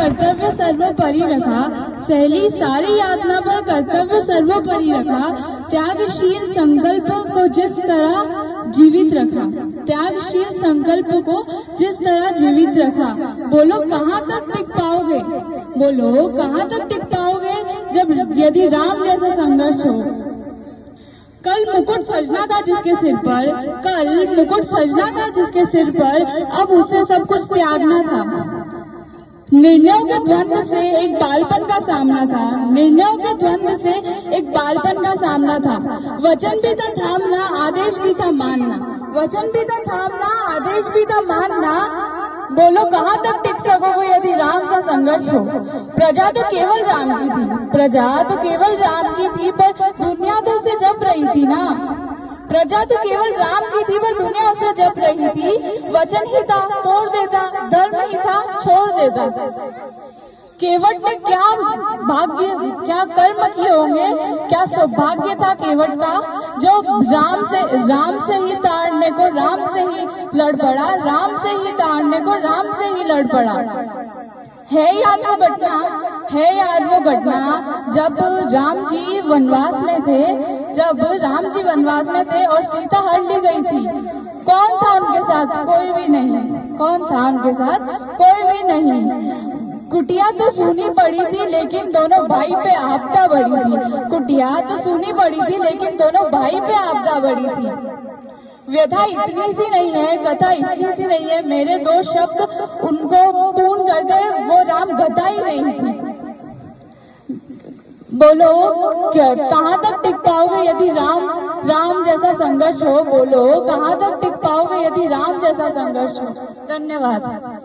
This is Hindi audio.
कर्तव्य सर्वोपरि रखा, सहली सारी यातना पर कर्तव्य सर्वोपरि रखा, त्यागशील संकल्प को जिस तरह जीवित रखा, त्यागशील संकल्प को जिस तरह जीवित रखा। बोलो कहाँ तक टिक पाओगे, बोलो कहाँ तक टिक पाओगे जब यदि राम जैसा संघर्ष हो। कल मुकुट सजना था जिसके सिर पर, कल मुकुट सजना था जिसके सिर पर, अब उसे सब कुछ त्यागना था। निर्णयों के द्वंद से एक बालपन का सामना था, निर्णयों के द्वंद से एक बालपन का सामना था। वचन भी था थामना, आदेश भी था मानना, वचन भी था थामना, आदेश भी था मानना। बोलो कहाँ तक टिक सकोगे यदि राम सा संघर्ष हो। प्रजा तो केवल राम की थी, प्रजा तो केवल राम की थी, पर दुनिया तो उसे जप रही थी ना। प्रजा तो केवल राम की थी, पर दुनिया उसे जप रही थी। वचन ही था तोड़ देता, धर्म ही था छोड़ देता। केवट ने क्या भाग्य, क्या कर्म किए होंगे, क्या सौभाग्य था केवट का, जो राम से ही ताड़ने को राम से ही लड़ पड़ा, राम से ही ताड़ने को राम से ही लड़ पड़ा। है याद वो घटना, है याद वो घटना जब राम जी वनवास में थे, जब राम जी वनवास में थे और सीता हर ली गई थी। कौन था उनके साथ? कोई भी नहीं। कौन था उनके साथ? कोई भी नहीं। कुटिया तो सूनी पड़ी थी लेकिन दोनों भाई पे आपदा बड़ी थी, कुटिया तो सूनी पड़ी थी लेकिन दोनों भाई पे आपदा बड़ी थी। व्यथा इतनी सी नहीं है, कथा इतनी सी नहीं है, मेरे दो शब्द उनको पूर्ण कर दे, वो राम गथा ही नहीं थी। बोलो कहाँ तक टिक पाओगे यदि राम जैसा संघर्ष हो। बोलो कहाँ तक टिक पाओगे यदि राम जैसा संघर्ष हो। धन्यवाद।